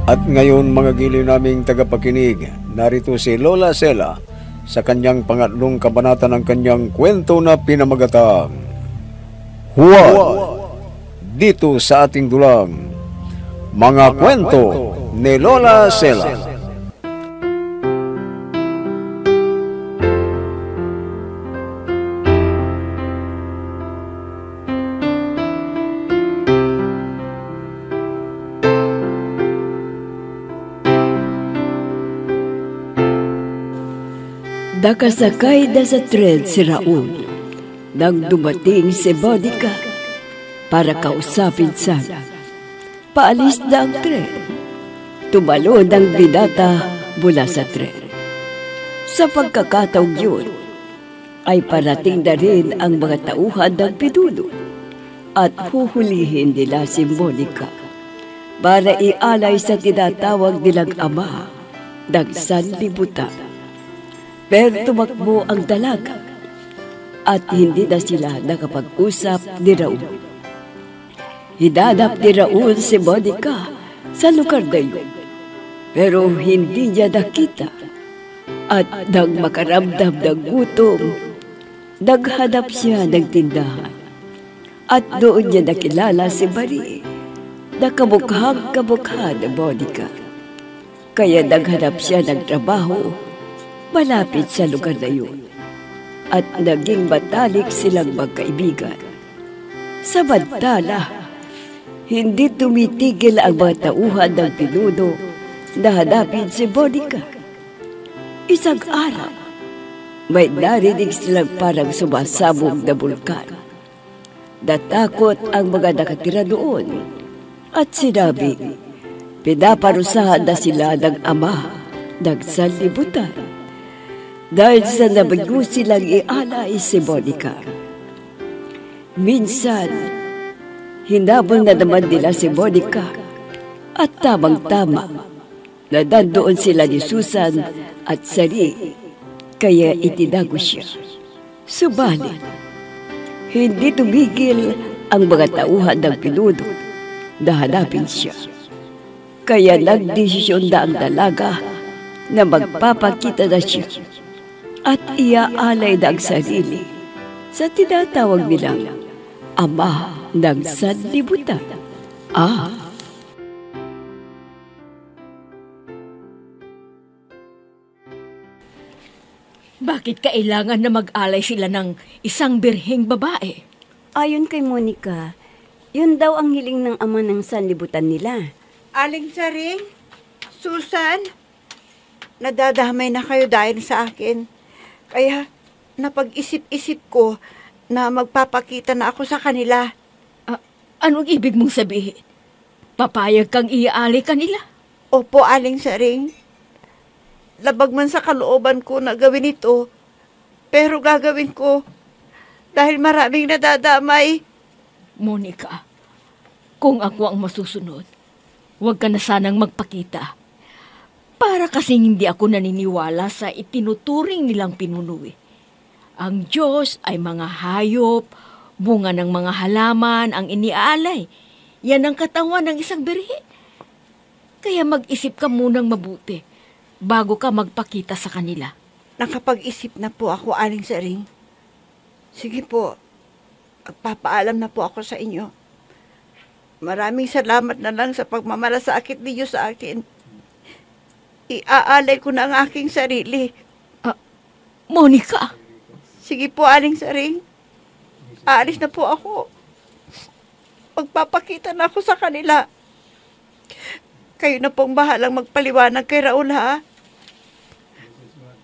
At ngayon mga giliw naming tagapakinig, narito si Lola Sela sa kanyang pangatlong kabanata ng kanyang kwento na pinamagatang Huwad dito sa ating dulang, mga kwento ni Lola Sela. Nakasakay na sa tren si Raul nang dumating si Monica para kausapin sana. Paalis na ang tren. Tumalon ang binata mula sa tren. Sa pagkakataong yun, ay parating na rin ang mga tauhan ng pinuno at huhulihin nila si Monica para ialay sa tinatawag nilang ama ng sanlibutan. Pero tumakbo ang dalaga at hindi na sila nakapag-usap ni Raul. Hinanap ni Raul si Monica sa lugar na yun, pero hindi niya nakita. At nang makaramdam ng gutom, naghanap siya ng tindahan. At doon niya nakilala si Marie, na kamukhang-kamukha ni Monica. Kaya naghanap siya ng trabaho malapit sa lugar na yun, at naging matalik silang magkaibigan. Samantala, hindi tumitigil ang mga tauhan ng pinuno na hanapin si Monica. Isang araw, may narinig silang parang sumasabog na bulkan. Natakot ang mga nakatira doon at sinabi, pinaparusahan na sila ng ama ng sanlibutan dahil sa nabigo silang ialay si Monica. Minsan, hinabol na naman nila si Monica at tamang-tama na nandoon sila ni Susan at Sari, kaya itinago siya. Subalit, hindi tumigil ang mga tauhan ng pinuno na hanapin siya. Kaya nagdesisyon na ang dalaga na magpapakita na siya at iaalay na ang sarili sa tinatawag nilang ama ng sanlibutan. Bakit kailangan na mag-alay sila ng isang birheng babae? Ayon kay Monica, yun daw ang hiling ng ama ng sanlibutan nila. Aling Saring, Susan, nadadamay na kayo dahil sa akin. Kaya napag-isip-isip ko na magpapakita na ako sa kanila. Anong ibig mong sabihin? Papayag kang iaalay kanila? Opo, Aling Saring. Labag man sa kalooban ko na gawin ito, pero gagawin ko dahil maraming nadadamay. Monica, kung ako ang masusunod, huwag ka na sanang magpakita. Para kasing hindi ako naniniwala sa itinuturing nilang pinuno. Ang Diyos ay mga hayop, bunga ng mga halaman ang iniaalay. Yan ang katawan ng isang birhen. Kaya mag-isip ka munang mabuti bago ka magpakita sa kanila. Nakapag-isip na po ako, Aling Saring. Sige po, magpapaalam na po ako sa inyo. Maraming salamat na lang sa pagmamalasakit ninyo sa akin. Iaalay ko na ang aking sarili. Monica! Sige po, Aling Saring. Aalis na po ako. Magpapakita na ako sa kanila. Kayo na pong bahalang magpaliwanag kay Raul, ha?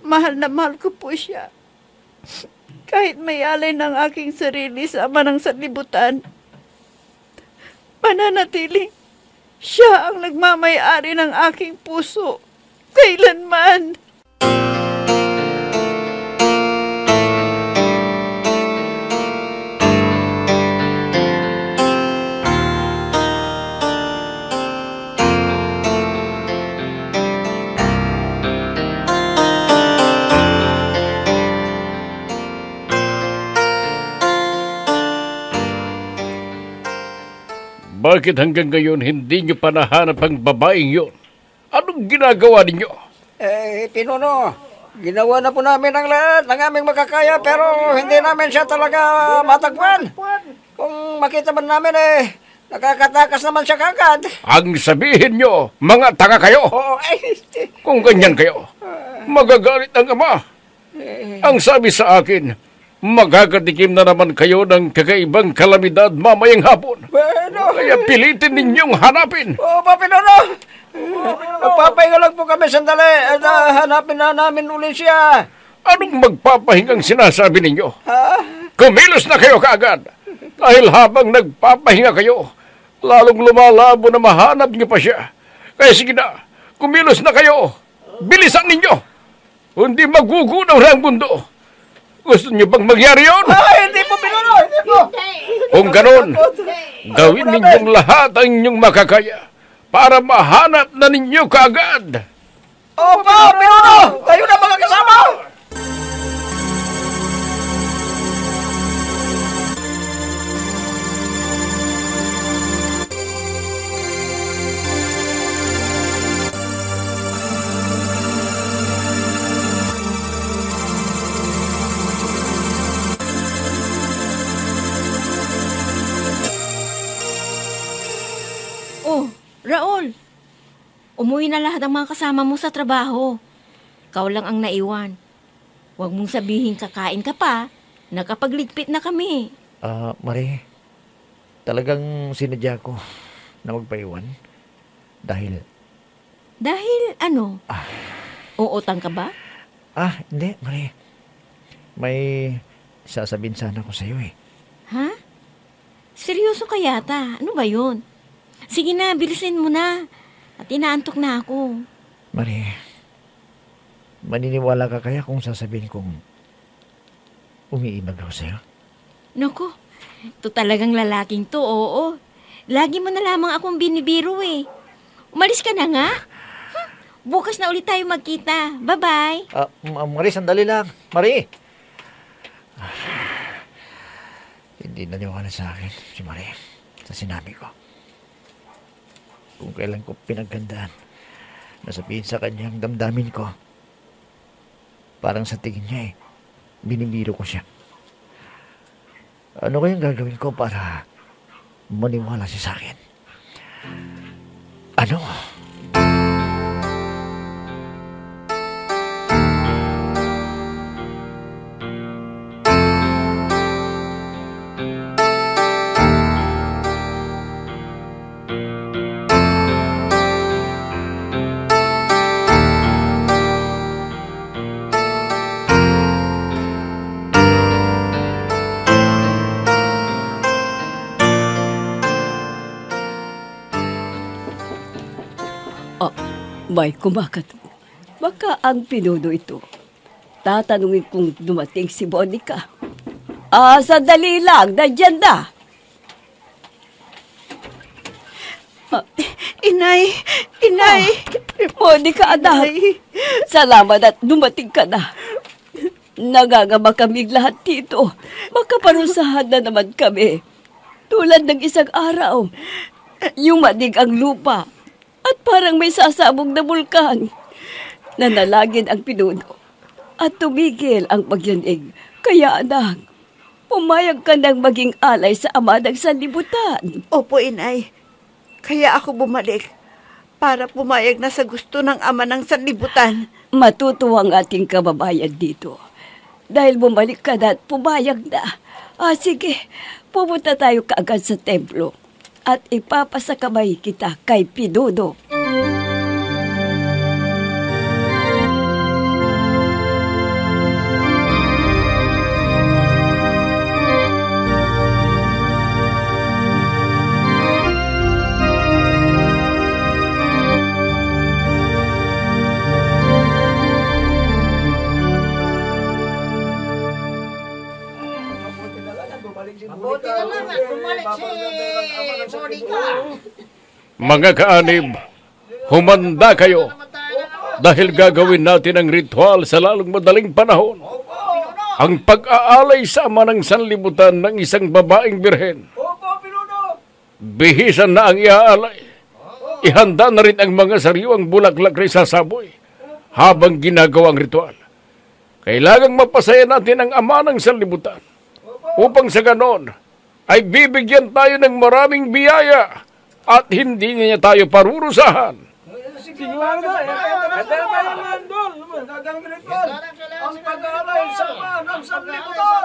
Mahal na mahal ko po siya. Kahit may alay ng aking sarili sa ama ng sanlibutan, mananatiling siya ang nagmamay-ari ng aking puso. Kailanman. Bakit hanggang ngayon hindi nyo pa nahanap ang babaeng yun? Anong ginagawa ninyo? Pinuno, ginawa na po namin ang lahat ng aming makakaya pero hindi namin siya talaga matagpuan. Kung makita man namin nakakatakas naman siya kagad. Ang sabihin nyo, mga tanga kayo. Oo, Kung ganyan kayo, magagalit ang ama. Ang sabi sa akin, magagatikim na naman kayo ng kakaibang kalamidad mamayang hapon. bueno. Kaya pilitin ninyong hanapin. Oo pa, Pinuno. Magpapahinga lang po kami sandali at hanapin na namin uli siya. Anong magpapahingang sinasabi ninyo? Ha? Kumilos na kayo kaagad. Dahil habang nagpapahinga kayo, lalong lumalabo na mahanap niyo pa siya. Kaya sige na, kumilos na kayo. Bilisan ninyo. Hindi magugunaw na ang mundo. Gusto niyo bang mangyari yun? Hindi po, Pinuno, hindi po. Kung ganon, gawin ninyong lahat ang inyong makakaya para mahanap na ninyo kaagad. Opo, Pinuno, tayo na mga kasama. Oh, Raul, umuwi na lahat ng mga kasama mo sa trabaho. Ikaw lang ang naiwan. Huwag mong sabihin kakain ka pa. Nakapagligpit na kami. Marie, talagang sinadya ko na magpaiwan. Dahil, Dahil ano? Uutang ka ba? hindi, Marie. May sasabihin sana ko sa'yo eh. Ha? Seryoso ka yata? Ano ba yun? Sige na, bilisin mo na. At inaantok na ako. Marie, maniniwala ka kaya kung sasabihin kong umiibag ako sa'yo? Naku, ito talagang lalaking to, oo. Lagi mo na lamang akong binibiro eh. Umalis ka na nga. Bukas na ulit tayo magkita. Bye-bye. Marie, sandali lang. Marie! Hindi naniwala sa akin si Marie sa sinabi ko. Kung kailan ko pinagandaan na sabihin sa kanyang damdamin ko, parang sa tingin niya binibiro ko siya. Ano kayang gagawin ko para maniwala siya sa akin? Ano? May kumakato. Baka ang Pinuno ito. Tatanungin kung dumating si Monica. Sandali lang. Nandiyan na. Inay! Monica, anak. Salamat at dumating ka na. Nagagama kaming lahat dito. Makaparusahan na naman kami. Tulad ng isang araw. Yung madig ang lupa. At parang may sasabog na bulkan. Nanalagin ang Pinuno. At tumigil ang pagyanig. Kaya anak, pumayag ka nang maging alay sa ama ng sanlibutan. Opo, Inay. Kaya ako bumalik para pumayag na sa gusto ng ama ng sanlibutan. Matutuwa ang ating kababayan dito. Dahil bumalik ka na at pumayag na. Sige, pumunta tayo kaagad sa templo. At ipapasakamay kita kay Pinuno. Mga kaanib, humanda kayo dahil gagawin natin ang ritual sa lalong madaling panahon. Ang pag-aalay sa ama ng sanlibutan ng isang babaeng birhen. Bihisan na ang iaalay. ihanda na rin ang mga sariwang bulaklak na isasaboy habang ginagawang ritual. Kailangang mapasaya natin ang ama ng sanlibutan upang sa ganon ay bibigyan tayo ng maraming biyaya at hindi niya tayo parurusahan.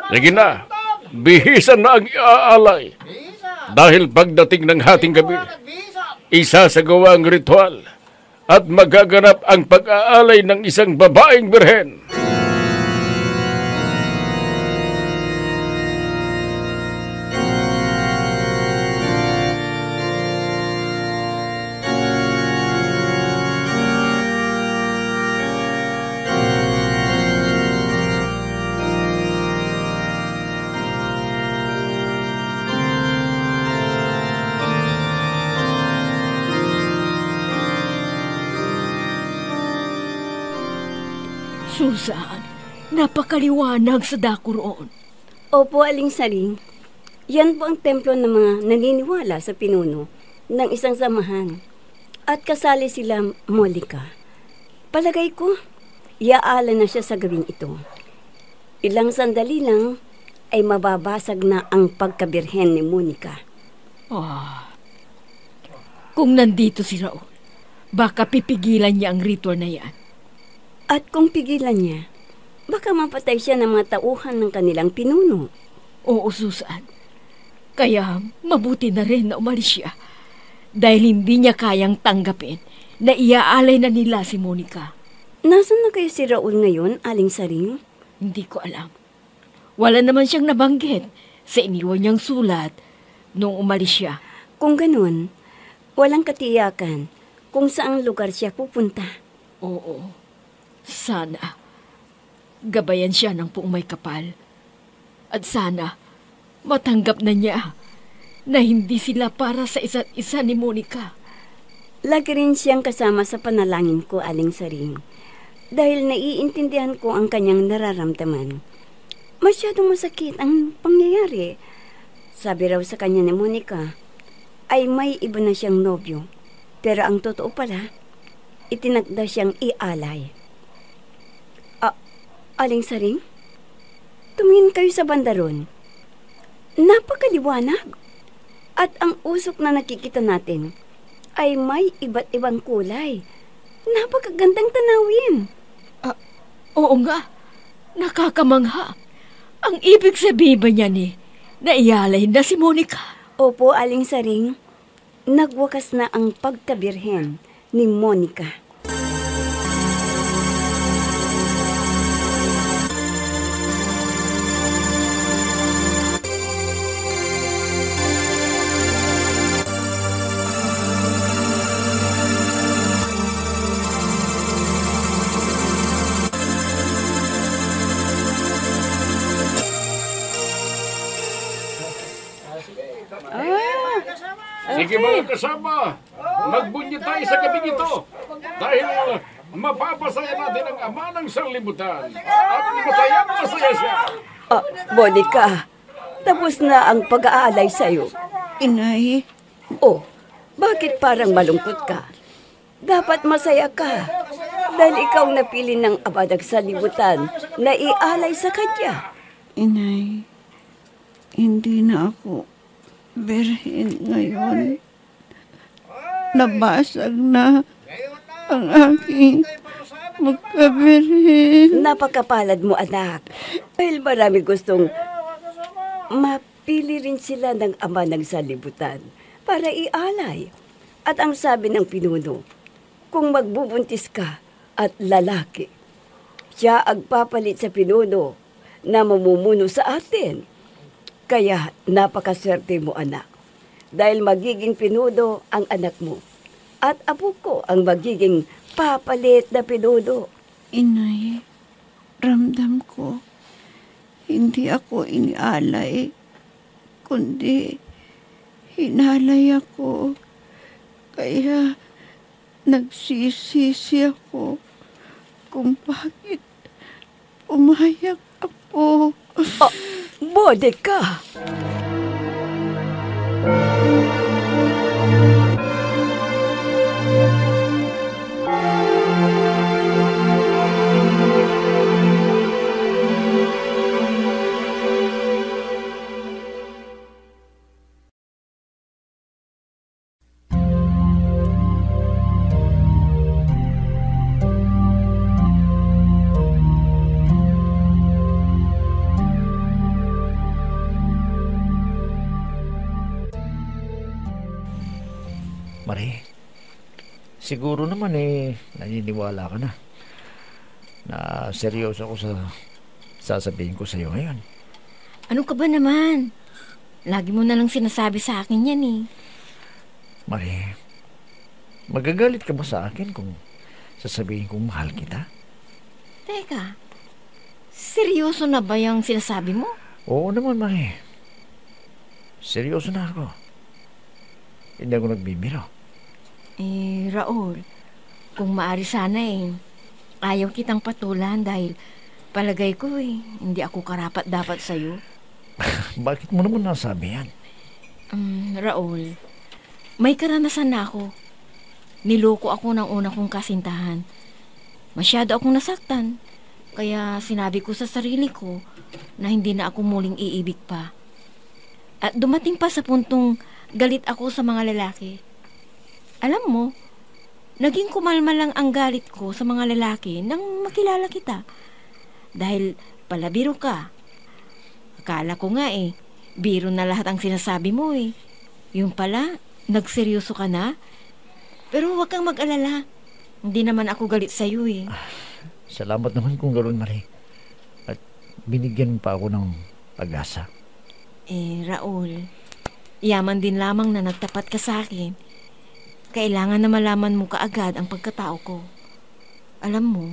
Sige na, bihisan na ang iaalay. Dahil pagdating ng hating gabi, isasagawa ang ritual at magaganap ang pag-aalay ng isang babaeng birhen. Susan, napakaliwanag sa dako roon. Opo, Aling Saring. Yan po ang templo ng mga naniniwala sa pinuno ng isang samahan. At kasali sila Monica. Palagay ko, iaala na siya sa gawing ito. Ilang sandali lang ay mababasag na ang pagkabirhen ni Monica. Kung nandito si Raul, baka pipigilan niya ang ritual na yan. At kung pigilan niya, baka mapatay siya ng mga tauhan ng kanilang pinuno. Oo, Susan. Kaya mabuti na rin na umalis siya dahil hindi niya kayang tanggapin na iaalay na nila si Monica. Nasaan na kayo si Raul ngayon, Aling Saring? Hindi ko alam. Wala naman siyang nabanggit sa iniwan niyang sulat nung umalis siya. Kung ganun, walang katiyakan kung saang lugar siya pupunta. Oo. Sana gabayan siya ng puong may kapal. At sana matanggap na niya na hindi sila para sa isa't isa ni Monica. Lagi rin siyang kasama sa panalangin ko, Aling Saring. Dahil naiintindihan ko ang kanyang nararamdaman. Masyadong masakit ang pangyayari. Sabi raw sa kanya ni Monica, ay may iba na siyang nobyo. Pero ang totoo pala, itinagda siyang ialay. Aling Saring, tumingin kayo sa bandaron. Napakaliwanag. At ang usok na nakikita natin ay may iba't ibang kulay. Napakagandang tanawin. Oo nga, nakakamangha. Ang ibig sabihin ba niya na ialay na si Monica? Opo, Aling Saring. Nagwakas na ang pagkabirhen ni Monica. Sige mga kasama, magbunyi tayo sa gabing ito dahil mapapasaya natin ang ama ng sanlibutan at masaya siya. Monica, tapos na ang pag-aalay sa'yo. Inay, Bakit parang malungkot ka? Dapat masaya ka dahil ikaw napili ng ama ng sanlibutan na ialay sa kanya. Inay, hindi na ako birhen ngayon. Nabasag na ang aking magkabirhen. Napakapalad mo, anak. Dahil marami gustong mapili rin sila ng ama ng sanlibutan para ialay. At ang sabi ng pinuno, kung magbubuntis ka at lalaki, siya ang papalit sa pinuno na mamumuno sa atin. Kaya napakaswerte mo, anak. Dahil magiging pinuno ang anak mo. At apo ko ang magiging papalit na pinuno. Inay, ramdam ko, hindi ako inialay, kundi hinalay ako. Kaya nagsisisi ako kung bakit umayak ako. Monica! Marie, siguro naman naniniwala ka na seryoso ako sa sasabihin ko sa'yo ngayon. Ano ka ba naman? Lagi mo na lang sinasabi sa akin yan eh. Marie, magagalit ka ba sa akin kung sasabihin kong mahal kita? Teka, seryoso na ba yung sinasabi mo? Oo naman, Marie. Seryoso na ako. Hindi ako nagbibiro. Raul, kung maari sana ayaw kitang patulan dahil palagay ko hindi ako karapat dapat sa'yo. Bakit mo naman nasabi yan? Raul, may karanasan na ako. Niloko ako ng una kong kasintahan. Masyado akong nasaktan. Kaya sinabi ko sa sarili ko na hindi na ako muling iibig pa. At dumating pa sa puntong galit ako sa mga lalaki. Alam mo, naging kumalma lang ang galit ko sa mga lalaki nang makilala kita. Dahil palabiro ka. Akala ko nga biro na lahat ang sinasabi mo Yung pala, nagseryoso ka na? Pero huwag kang mag-alala. Hindi naman ako galit sa'yo Salamat naman kung gano'n, Marie. At binigyan pa ako ng pag-asa. Raul, yaman din lamang na nagtapat ka sa akin. Kailangan na malaman mo kaagad ang pagkatao ko. Alam mo,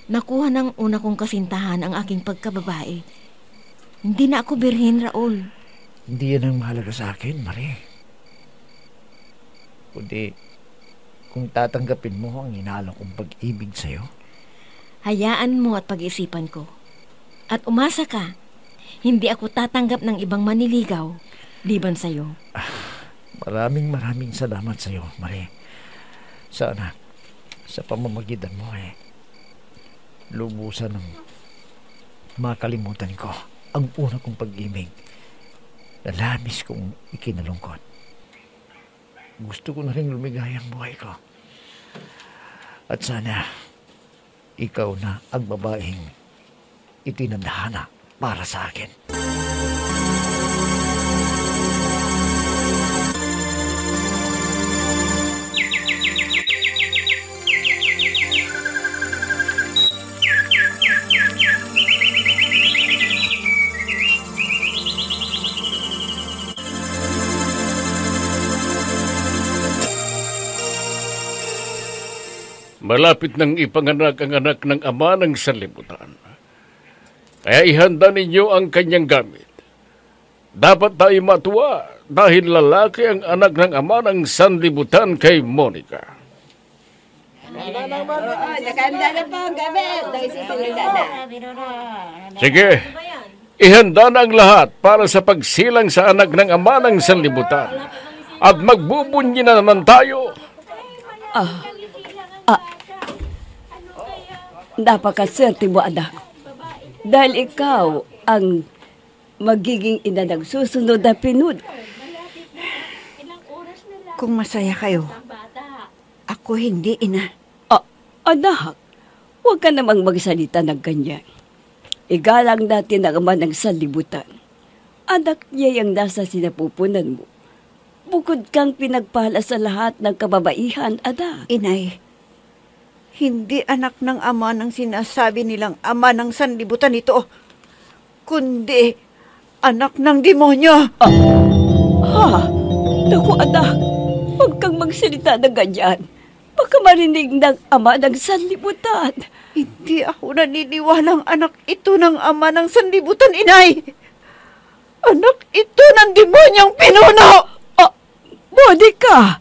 nakuha ng una kong kasintahan ang aking pagkababae. Hindi na ako birhen, Raul. Hindi yan ang mahalaga sa akin, Marie. Kundi, kung tatanggapin mo ang inaalok kong pag-ibig sa'yo. Hayaan mo at pag-isipan ko. At umasa ka, hindi ako tatanggap ng ibang maniligaw liban sa'yo. Maraming salamat sa'yo, Marie. Sana, sa pamamagitan mo lubusan ng makalimutan ko ang una kong pag-ibig na labis kong ikinalungkot. Gusto ko na rin lumigaya ang buhay ko. At sana, ikaw na ang babaeng itinadhana para sa akin. Malapit nang ipanganak ang anak ng ama ng sanlibutan. Kaya ihanda ninyo ang kanyang gamit. Dapat tayo matuwa dahil lalaki ang anak ng ama ng sanlibutan kay Monica. Nakanda na po ang gamit. Nagsisilanda na. Sige, ihanda na ang lahat para sa pagsilang sa anak ng ama ng sanlibutan. At magbubunyi na naman tayo. Napakaswerte mo, anak. Dahil ikaw ang magiging ina ng susunod na pinuno. Kung masaya kayo, ako hindi ina. Anak, huwag ka namang magsalita ng ganyan. Igalang natin ang ama ng sanlibutan. Anak niya yung nasa sinapupunan mo. Bukod kang pinagpala sa lahat ng kababaihan, anak. Inay, hindi anak ng ama ng sinasabi nilang ama ng sanlibutan ito, kundi anak ng demonyo. Naku, anak, huwag kang magsalita ng ganyan. Baka marinig ng ama ng sanlibutan. Hindi ako naniniwalang anak ito ng ama ng sanlibutan, inay. Anak ito ng demonyong pinuno. Monica!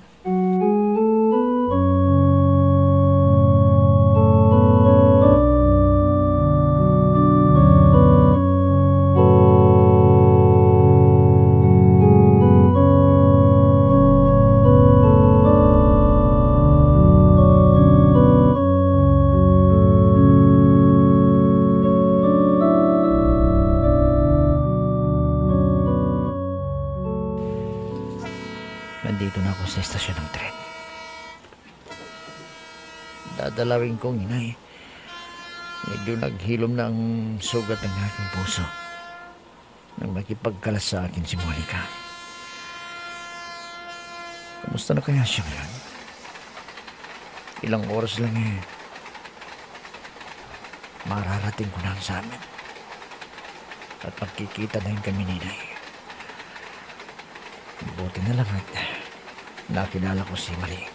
Nandito na ako sa estasyon ng tren. Dadalawin kong inay. Medyo naghilom na ang sugat ng aking puso nang makipagkalas sa akin si Monica. Kamusta na kaya siya ngayon? Ilang oras lang mararating ko na sa amin. At magkikita na yung kami ni Nay. Buti na lang at nakilala ko si Marie.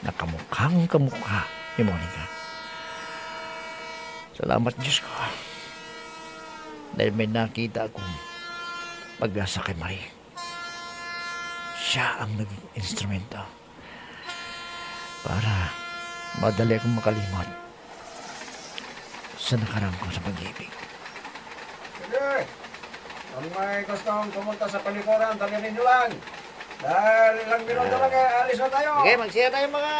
Nakamukhang kamukha ni Monica. Salamat Diyos ko. Dahil may nakita akong pag-asa kay Marie. Siya ang naging instrumento para madali akong makalimot sa nakarang ko sa pag-ibig. Sige, kung may gustong pumunta sa palikuran, talinin nyo lang. Dahil ilang minuto lang alis na tayo. Sige, magsiya tayo mga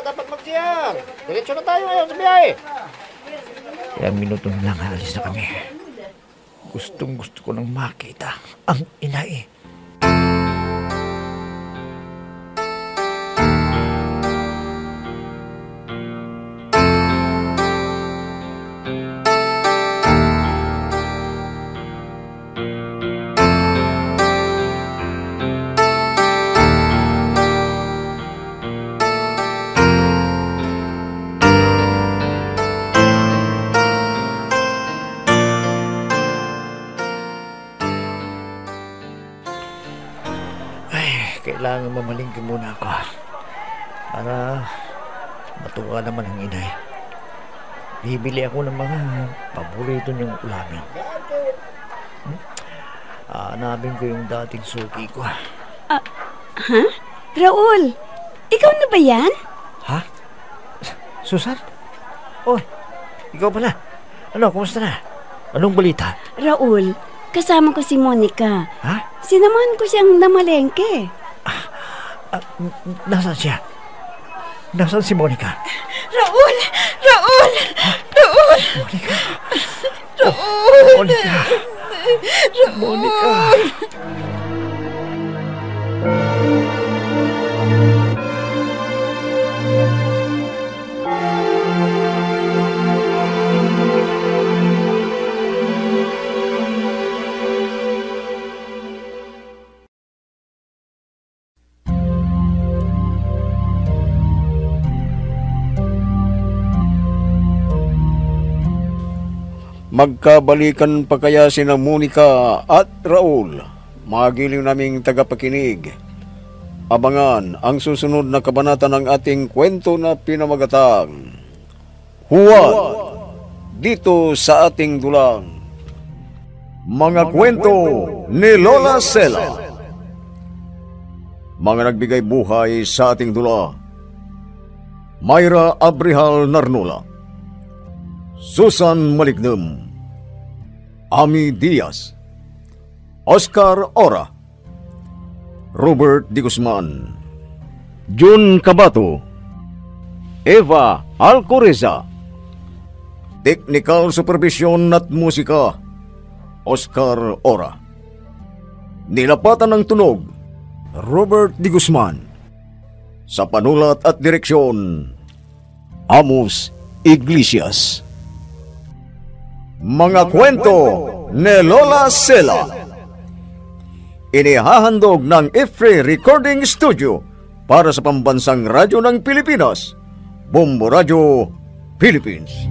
dapat magsiya. Diretso na tayo ngayon sa biyahe. Ilang minuto lang alis na kami. Gustong gusto ko nang makita ang inay. Kailangan mamalingki muna ako para matuwa naman ang inay. Bibili ako ng mga paborito niyang ulamin. Hanapin ko yung dating suki ko. Ha? Raul, ikaw na ba yan? Ha? Susan? Oh, ikaw pala. Ano, kumusta na? Anong balita? Raul, kasama ko si Monica. Ha? Sinamahan ko siyang namalengke. Nasaan siya? Nasaan si Monica? Raul! Raul! Raul! Monica! Raul! Monica! Monica! Magkabalikan pa kaya sina Monica at Raul? Magiling naming tagapakinig. Abangan ang susunod na kabanata ng ating kwento na pinamagatang Huwad dito sa ating dulang. Mga kwento ni Lola Sela. Mga nagbigay buhay sa ating dula: Myra Abrihal Narnula, Susan Malignem, Ami Diaz, Oscar Ora, Robert Di Guzman, Jun Cabato, Eva Alcoreza. Technical Supervision at Musika, Oscar Ora. Nilapatan ng tunog, Robert Di Guzman. Sa panulat at direksyon, Amos Iglesias. Mga kwento ni Lola Sela. Inihahandog ng IFRI Recording Studio para sa pambansang radyo ng Pilipinas, Bombo Radio, Philippines.